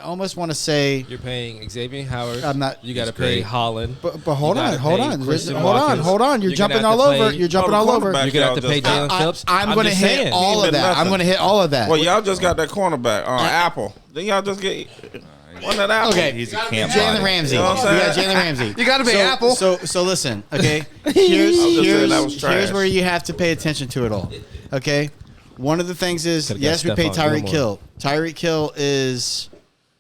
almost want to say you're paying Xavier Howard. I'm not. You got to pay Holland. But hold on. Hold on. You're jumping all all over. You're jumping all over. You're gonna have to pay Jalen Phillips. I'm going to hit all of that. I'm going to hit all of that. Well, y'all just got that cornerback on Apple. Then y'all just get one of Apple. Okay, he's a camp. Jalen Ramsey. You know what I'm We got saying? Jalen Ramsey. You got to pay Apple. So listen. Okay. Here's where you have to pay attention to it all. Okay. One of the things is yes, we pay Tyreek Hill. Tyreek Hill is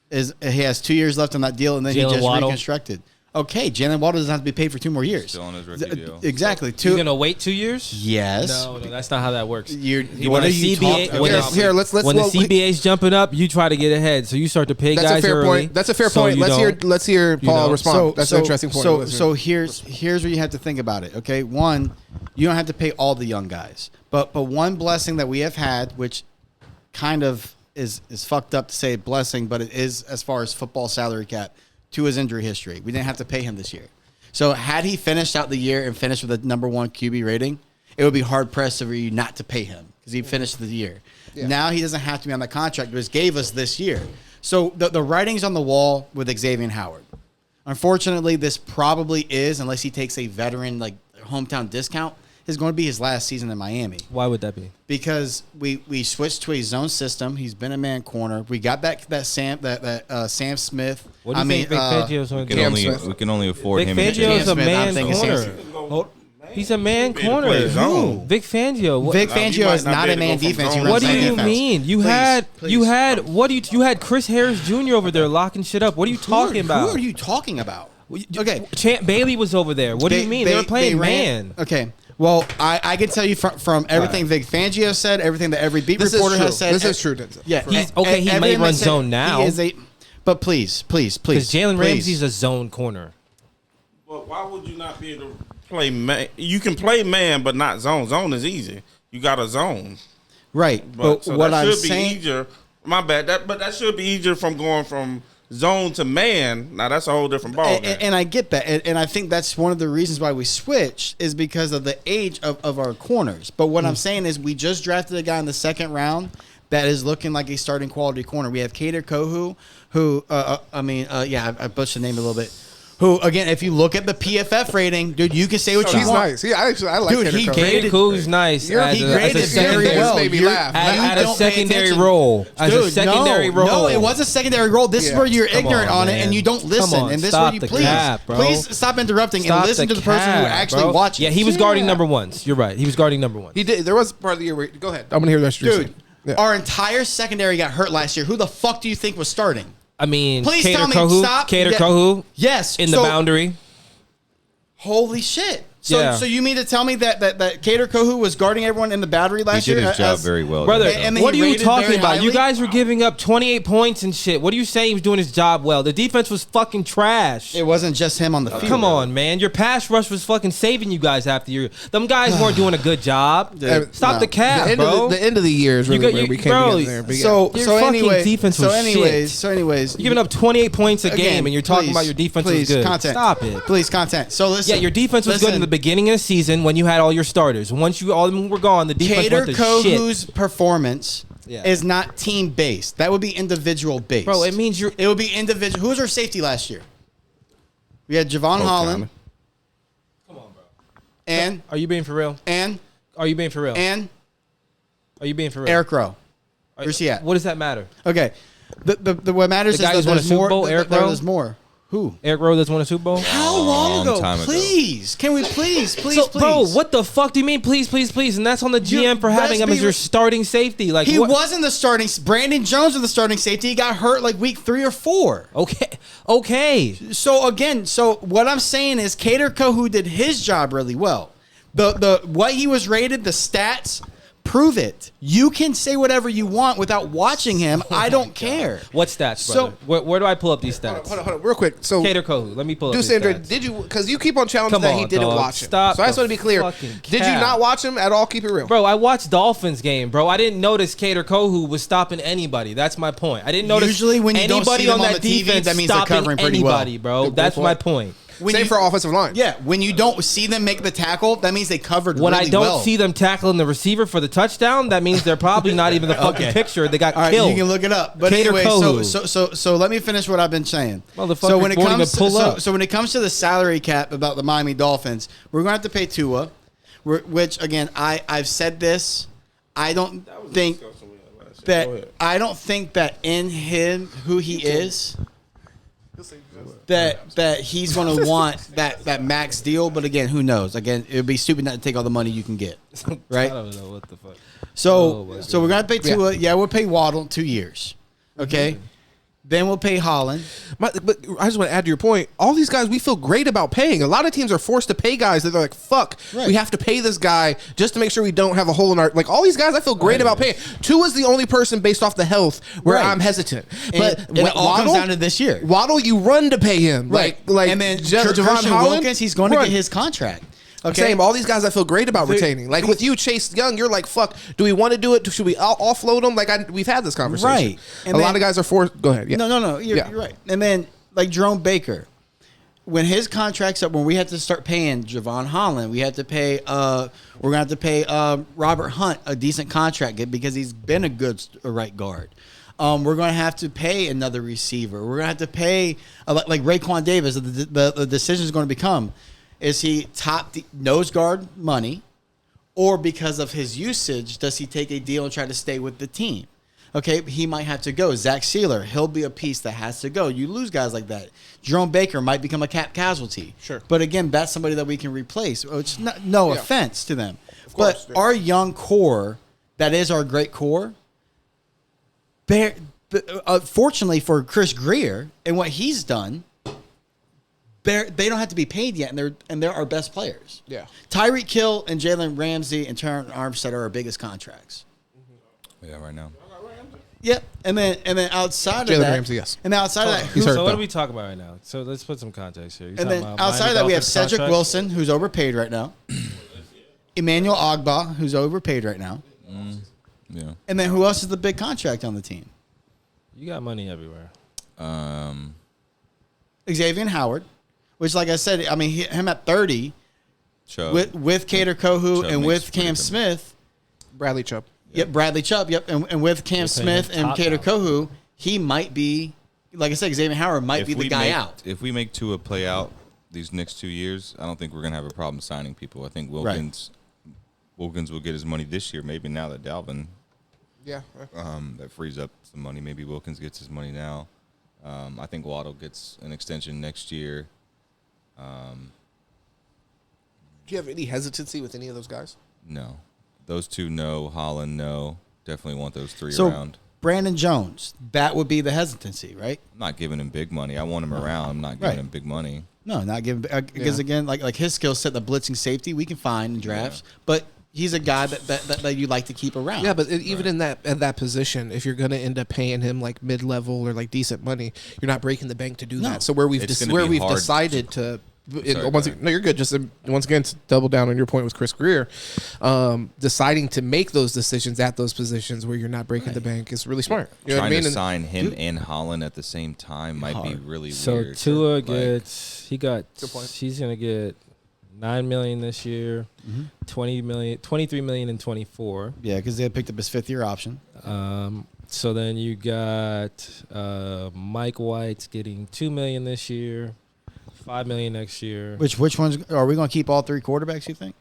he has 2 years left on that deal, and then he just reconstructed. Okay, Jalen Waddle doesn't have to be paid for 2 more years. Still on his rookie deal. Exactly. You're gonna wait 2 years? Yes. No, that's not how that works. When the CBA's jumping up, you try to get ahead, so you start to pay guys early. That's a fair point. Let's hear Paul respond. That's an interesting point. So here's where you have to think about it. Okay, one, you don't have to pay all the young guys, but one blessing that we have had, which kind of is fucked up to say blessing, but it is as far as football salary cap. To his injury history. We didn't have to pay him this year. So had he finished out the year and finished with a number 1 QB rating, it would be hard-pressed for you not to pay him because he finished the year. Yeah. Now he doesn't have to be on the contract, which gave us this year. So the writing's on the wall with Xavier Howard. Unfortunately, this probably is, unless he takes a veteran like hometown discount, is going to be his last season in Miami. Why would that be? Because we switched to a zone system. He's been a man corner. We got that Sam Smith. What do you think Vic Fangio's going to do? We can only afford Vic him. Fangio's a man corner. He's a man corner. Vic Fangio. Vic Fangio is not a man defense. What do you mean? You had Chris Harris Jr. over there locking shit up. What are you talking about? Who are you talking about? Okay, Champ Bailey was over there. What do you mean? They were playing man. Okay. Well, I can tell you from everything Vic Fangio said, everything that every beat reporter has said. This is true. Yeah. He may run zone now. But please. Because Jalen Ramsey's a zone corner. Well, why would you not be able to play man? You can play man, but not zone. Zone is easy. You got a zone. Right. But so what that I'm should saying. Be easier. My bad. But that should be easier from going from zone to man. Now that's a whole different ball. And I get that, and I think that's one of the reasons why we switched is because of the age of our corners. But what I'm saying is we just drafted a guy in the second round that is looking like a starting quality corner. We have Kader Kohu, who I butchered the name a little bit. Who, again, if you look at the PFF rating, dude, you can say what you want. He's nice. Yeah, I like Kader Kohu. Kader Kohu's nice. He graded very well. Made me laugh. At a secondary role. No, it was a secondary role. This is where you're ignorant on it and you don't listen. And this is where you please stop interrupting and listen to the person who actually watches. Yeah, he was guarding number ones. You're right. He was guarding number one. He did. There was part of the year where, go ahead. I'm going to hear the rest of your Dude, our entire secondary got hurt last year. Who the fuck do you think was starting? I mean, please Kader tell me, Kohu, stop. Kader Kohu. Yes. In the boundary. Holy shit. So you mean to tell me that Kader Kohu was guarding everyone in the battery last year? He did his job very well. Brother, what are you talking about? You guys were giving up 28 points and shit. What are you saying he was doing his job well? The defense was fucking trash. It wasn't just him on the field. Come on, man. Your pass rush was fucking saving you guys after you. Them guys weren't doing a good job. Stop the cap, bro. The end of the year is really where we came together. Your fucking defense was shit. So anyways. You're giving up 28 points a game and you're talking about your defense was good. Stop it. Please, content. So listen. Yeah, your defense was good in the beginning of the season when you had all your starters. Once all of them were gone, the defense went to shit. Kader Kohu's performance is not team based. That would be individual based. Bro, it means it would be individual. Who was our safety last year? We had Javon Holland. Come on, bro. And are you being for real? Are you being for real? Are you being for real? Eric Rowe. Where's he at? What does that matter? Okay. The what matters is that there's more. There's more. Who? Eric Rowe that's won a Super Bowl? How long ago? Please. Can we please? Bro, what the fuck do you mean please? And that's on the GM for having him as your starting safety. Like he wasn't the starting. Brandon Jones was the starting safety. He got hurt like week 3 or 4. Okay. So what I'm saying is Kader Kohu did his job really well. The what he was rated, the stats prove it. You can say whatever you want without watching him. I don't care. What stats, brother? So where do I pull up these stats? Hold on, real quick. So Kader Kohu, let me pull up these Sandra, stats. did you? Because you keep on challenging that he didn't watch him. Stop. So I just want to be clear. Did you not watch him at all? Keep it real, bro. I watched Dolphins game, bro. I didn't notice Kader Kohu was stopping anybody. That's my point. I didn't notice usually when you anybody don't see them on on that the TV, defense that means they're covering pretty anybody, well. bro. That's my point. Same for offensive line. Yeah, when you don't see them make the tackle, that means they covered When really I don't well. see them tackling the receiver for the touchdown, that means they're probably not even the fucking picture. They got All right, killed. you can look it up. But Cater anyway, Kohu. so let me finish what I've been saying. Motherfucker So when it won't comes even pull up. so when it comes to the salary cap about the Miami Dolphins, we're going to have to pay Tua, which again I've said this. I don't think that in him who he is that he's going to want that max deal. But again, who knows? Again, it would be stupid not to take all the money you can get, right? I don't know what the fuck. So we're going to pay Tua. Yeah, we'll pay Waddle 2 years. Okay. Then we'll pay Holland. But I just want to add to your point. All these guys we feel great about paying. A lot of teams are forced to pay guys that they're like, fuck, we have to pay this guy just to make sure we don't have a hole in our... Like, all these guys I feel great about paying. Tua's the only person based off the health where I'm hesitant. But and it all comes down to this year. Waddle, you run to pay him. Right. Like and then Javon Christian Holland, Wilkins, he's going to get his contract. Okay. Same. All these guys I feel great about retaining. Like with you, Chase Young, you're like, fuck, do we want to do it? Should we offload him? Like we've had this conversation. Right. And a lot of guys are forced. Go ahead. Yeah. No. You're right. And then like Jerome Baker, when his contract's up, when we had to start paying Javon Holland, we had to pay. We're gonna have to pay Robert Hunt a decent contract because he's been a good right guard. We're going to have to pay another receiver. We're going to have to pay like Raekwon Davis. The decision is going to become. Is he top nose guard money, or because of his usage, does he take a deal and try to stay with the team? Okay, he might have to go. Zach Sealer, he'll be a piece that has to go. You lose guys like that. Jerome Baker might become a cap casualty. Sure. But again, that's somebody that we can replace. It's no offense to them. Of course, but our young core, that is our great core, fortunately for Chris Greer and what he's done, they don't have to be paid yet, and they're our best players. Yeah. Tyreek Hill and Jalen Ramsey and Terran Armstead are our biggest contracts. Yeah, right now. Yep. And then outside Jalen of that, Ramsey, yes. And then outside of that, He's hurt, So what though. are we talking about right now? So let's put some context here. and then outside of that, we have Cedric Wilson, who's overpaid right now. Emmanuel Ogbah, who's overpaid right now. Yeah. And then who else is the big contract on the team? You got money everywhere. Xavier Howard, which, like I said, I mean, him at 30 Chubb. with Cater Kohu Chubb and makes with Cam pretty good. Smith. Bradley Chubb. Yep, Bradley Chubb. Yep, and with Cam Smith and Cater Kohu, he might be, like I said, Xavier Howard might be the guy out. If we make Tua play out these next 2 years, I don't think we're gonna have a problem signing people. I think Wilkins will get his money this year. Maybe now that Dalvin, that frees up some money. Maybe Wilkins gets his money now. I think Waddle gets an extension next year. Do you have any hesitancy with any of those guys? No, those two, no. Holland, no. Definitely want those three So around. Brandon Jones, that would be the hesitancy, right? I'm not giving him big money. I want him around. I'm not giving him big money. No, not giving because again, like his skill set, the blitzing safety, we can find in drafts, but he's a guy that you like to keep around. Yeah, but even in that position, if you're going to end up paying him like mid-level or like decent money, you're not breaking the bank to do that. So where we've It's gonna be hard. decided to. Sorry, No, you're good. Just once again, to double down on your point with Chris Greer, deciding to make those decisions at those positions where you're not breaking the bank is really smart. You know what I Trying mean? to sign him and Holland at the same time might be really So weird. Tua Like, he's gonna get $9 million this year, $23 million in 24. Yeah, because they had picked up his 5th-year option. So then you got Mike White's getting $2 million this year, $5 million next year. Which ones are we going to keep all 3 quarterbacks? You think?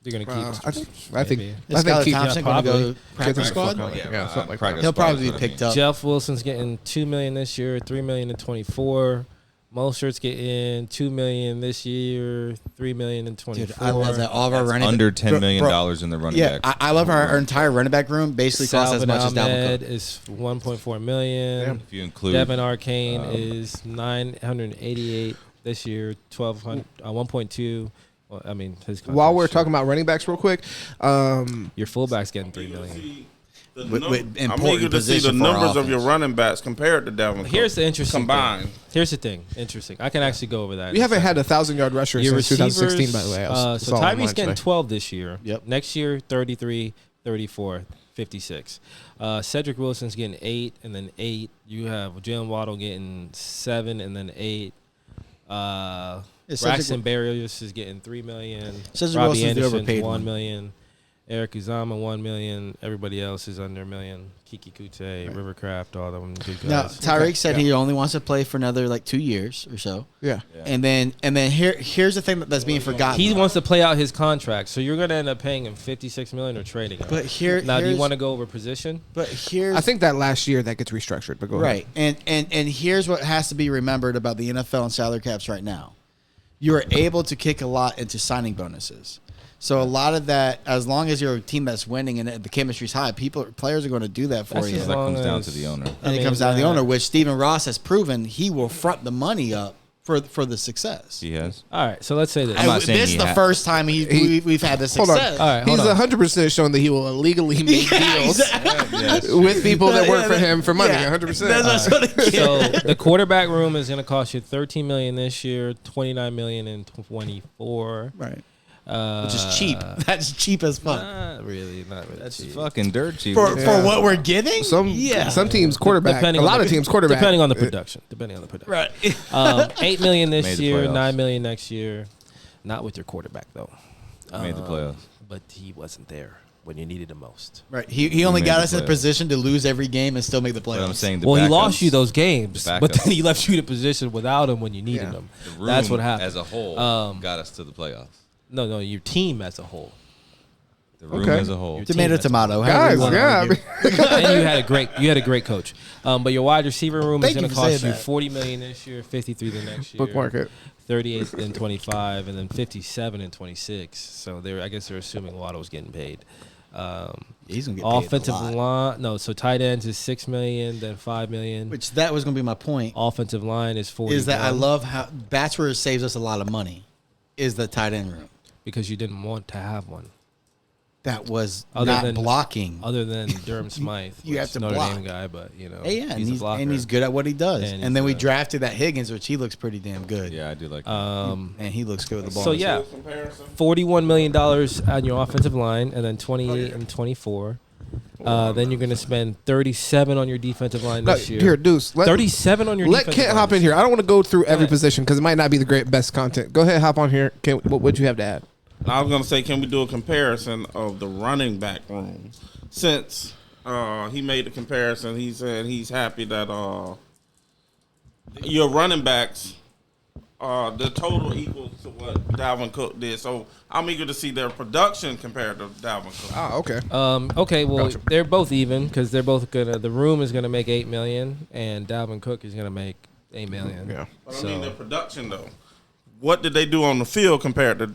They're gonna keep. I think maybe. Is Skylar keep Thompson going to go practice Probably. squad? Yeah, something like that. He'll probably be picked up. Jeff Wilson's getting $2 million this year, $3 million in 24. Mostert's getting $2 million this year, $3 million in 24. Dude, I love that. All of our running under $10 million in the running Yeah, back. I love our entire running back room basically costs as much as Dalvin Ahmed Cook. is $1.4 million. If you include Devin Arcane is $988 this year, 1.2. Well, I mean, his While we're contract's talking about running backs real quick, your fullback's getting $3 million. I'm important eager to see the position for our numbers of your offense. running backs compared to Dalvin Cook. Here's the interesting combined. thing. Here's the thing. Interesting. I can actually go over that. we haven't had a 1,000-yard rusher Your since 2016, receivers, by the way. I so saw online Tyreek's getting today. 12 this year. Yep. Next year, 33, 34, 56. Cedric Wilson's getting 8 and then 8. You have Jalen Waddle getting 7 and then 8. Braxton Berrios is getting $3 million. Cedric Robbie Wilson's the Anderson's overpaid $1 one. million. Eric Uzama $1 million. Everybody else is under $1 million. Kiki Kute, Rivercraft, all of them good guys. Now Tyreek said he only wants to play for another like 2 years or so. Yeah. And then here's the thing that's being forgotten. He wants to play out his contract, so you're going to end up paying him $56 million or trading him. But here, now, do you want to go over position? But here's I think that last year that gets restructured. But go ahead. right, and here's what has to be remembered about the NFL and salary caps right now. You are able to kick a lot into signing bonuses. So a lot of that, as long as you're a team that's winning and the chemistry's high, players are going to do that for you. That comes down to the owner. And it comes down to the owner, which Stephen Ross has proven he will front the money up for the success. He has. All right, so let's say this. I'm not saying This is the first time we've had this Hold on. success. All right, He's hold on. 100% shown that he will illegally make deals with people that work for him for money. 100%. That's what I'm So the quarterback room is going to cost you $13 million this year, $29 million in 24. Right. Which is cheap. That's cheap as fuck. Not really. That's cheap. fucking dirt cheap. For what we're getting? Some teams quarterback. Depending A on lot the- of teams quarterback. Depending on the production. Right. $8 million Made this the year, playoffs. $9 million next year. Not with your quarterback though. Made the playoffs. But he wasn't there when you needed him most. Right. He only made got the us in a playoffs. position to lose every game and still make the playoffs. But I'm saying the Well, he backups- lost you those games, the but backups. then he left you in a position without him when you needed him. The room That's what happened. as a whole got us to the playoffs. No, your team as a whole. The room Okay. as a whole. Your Tomato, team, tomato. Guys, however you yeah. I wanna mean, argue. and you had a great coach. But your wide receiver room Thank is going you to for cost saying you that. $40 million this year, $53 the next year, bookmark it. 38 and 25, and then 57 and 26. So I guess they're assuming Waddle's getting paid. He's gonna get paid Offensive a lot. line, no. So tight ends is $6 million, then $5 million. Which that was gonna be my point. Offensive line is 40. Is that I love how that's where it saves us a lot of money. Is the tight end room because you didn't want to have one. that was Other not than- blocking. Other than Durham Smythe, You which have to Notre block. Dame guy, but Hey, yeah, he's a blocker. and he's good at what he does. And And then we he's, drafted that Higgins, which he looks pretty damn good. Yeah, I do like that. And he looks good with the ball. So yeah, Comparison. $41 million on your offensive line, and then 28 and 24. Then you're going to spend 37 on your defensive line No, this year. here, Deuce. 37 on your Let defensive Kent line hop this in here. I don't want to go through every ahead. position because it might not be the best content. Go ahead, hop on here. Kent, what would you have to add? I was gonna say, can we do a comparison of the running back room? Since he made the comparison, he said he's happy that your running backs, the total equals to what Dalvin Cook did. So I'm eager to see their production compared to Dalvin Cook. Oh, okay. Okay, well, Gotcha. they're both even because they're both gonna. The room is gonna make $8 million, and Dalvin Cook is gonna make $8 million. Yeah. But I mean their production though. What did they do on the field compared to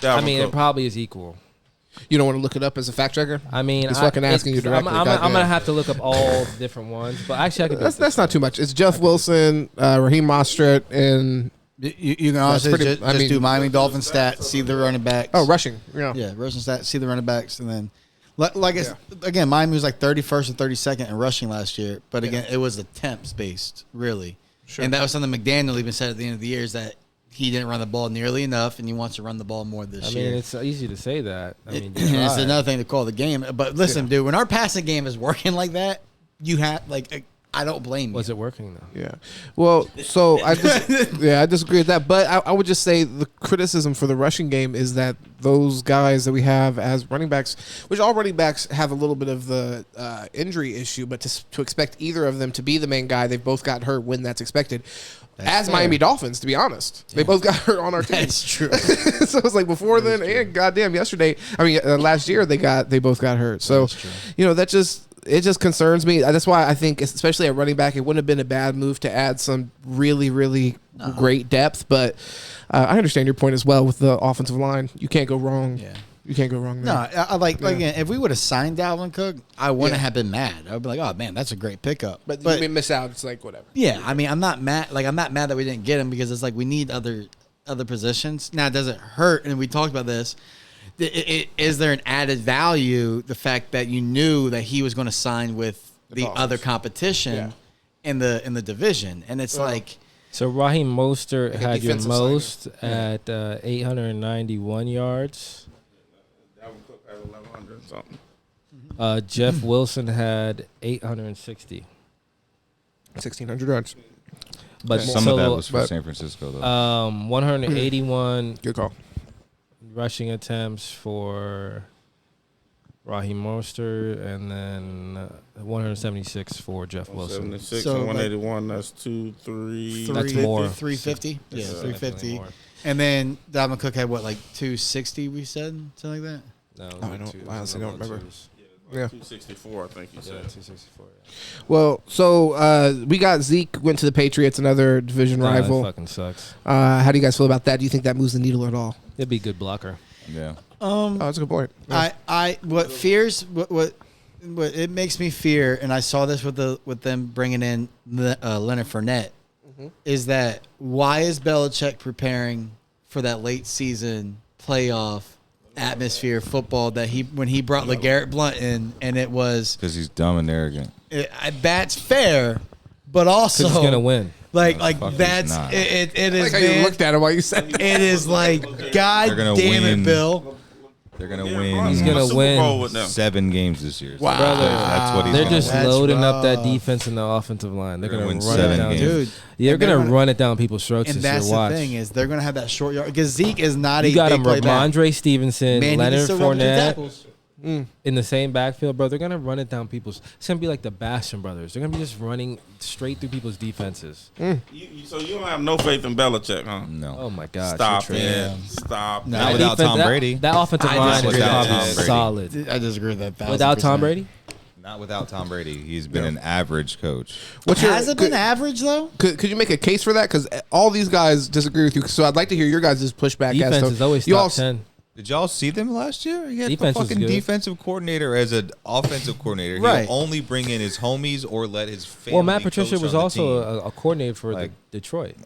Dalvin I mean, Cook? it probably is equal. You don't want to look it up as a fact checker? I mean, He's fucking asking you directly. I'm Goddamn. gonna have to look up all the different ones, but actually, I could. That's not too much. It's Jeff Wilson, Raheem Mostert, and you can honestly pretty- just, I mean- do Miami Dolphins stats, see the running backs. rushing. Yeah. Yeah, rushing stats, see the running backs, and then again, Miami was like 31st and 32nd in rushing last year, but again, it was attempts based, really. Sure. And that was something McDaniel even said at the end of the year is that he didn't run the ball nearly enough, and he wants to run the ball more this I year. mean, it's easy to say that. I mean, And you it's try. another thing to call the game. But listen, dude, when our passing game is working like that, you have I don't blame you. Was it working though? Yeah. Well, so I disagree with that. But I would just say the criticism for the rushing game is that those guys that we have as running backs, which all running backs have a little bit of the injury issue, but to expect either of them to be the main guy, they've both got hurt when that's expected. As fair. Miami Dolphins, to be honest, they both got hurt on our team. That's true. So it's like before then, and goddamn, yesterday. I mean, last year they both got hurt. So, it just concerns me. That's why I think, especially at running back, it wouldn't have been a bad move to add some really, really great depth. But I understand your point as well with the offensive line. You can't go wrong. Yeah. You can't go wrong there. No, I again, if we would have signed Dalvin Cook, I wouldn't have been mad. I would be like, oh man, that's a great pickup. But we miss out. It's like whatever. Yeah, I mean, I'm not mad. Like, I'm not mad that we didn't get him because it's like we need other positions. Now, it doesn't hurt, and we talked about this. Is there an added value the fact that you knew that he was going to sign with the Dolphins. other competition in the division, and it's like So Raheem Mostert Like a had your defensive most at 891 yards. Dalvin Cook had 1,100 something. Jeff Wilson had 860. 1,600 yards. But Some of that was for San Francisco, though. 181 Good call. rushing attempts for Raheem Mostert, and then 176 for Jeff Wilson. 76 So, and 181. That's 2, 3. That's more. 350. Yeah, That's 350. more. And then Dalvin Cook had what, like 260? We said something like that. No, I honestly don't remember. Yeah. 264, I think you said. 264. Yeah. Well, so we got Zeke went to the Patriots, another division rival. That fucking sucks. How do you guys feel about that? Do you think that moves the needle at all? It'd be a good blocker. Yeah. Oh, that's a good point. Yeah. What it makes me fear, and I saw this with them bringing in Leonard Fournette, is that why is Belichick preparing for that late season playoff atmosphere football that when he brought LeGarrette Blount in, and it was Because he's dumb and arrogant. That's fair, but also He's gonna win. Like fuck that's he's not. it I is. like how you Man, looked at him while you said that. it is like God They're gonna damn win. it, Bill. They're going to Yeah, win Bron's gonna won a Super win Bowl with them. 7 games this year. Wow. That's what he's They're gonna just win. That's loading up that rough. defense and the offensive line. They're They're gonna gonna run win it 7 down. games. Dude, They're and they're gonna gonna- run it down people's throats And this that's year. the Watch. thing is they're gonna have that short yard because Zeke is not You a got big him, play back. Ramondre Stevenson, Man, he can Leonard still run with 2 Fournette tackles. in the same backfield, bro. They're gonna run it down people's. It's gonna be like the Bastion brothers. They're gonna be just running straight through people's defenses. So you don't have no faith in Belichick, huh? No. Oh my God! Stop you're tripping. it. Stop No, it. Not without Tom Brady. That offensive I line is disagree with probably Tom Brady. solid. I disagree with that. Without Tom 1000%. Brady, Not without Tom Brady. He's been an average coach. Has it been average though? Could you make a case for that? Because all these guys disagree with you. So I'd like to hear your guys' pushback. defense as to, is always you top all, 10. Did y'all see them last year? He had Defense the was fucking good. defensive coordinator as an offensive coordinator. Right. He'll only bring in his homies or let his family Well, Matt Patricia coach was on the also team. a coordinator for Like- Detroit.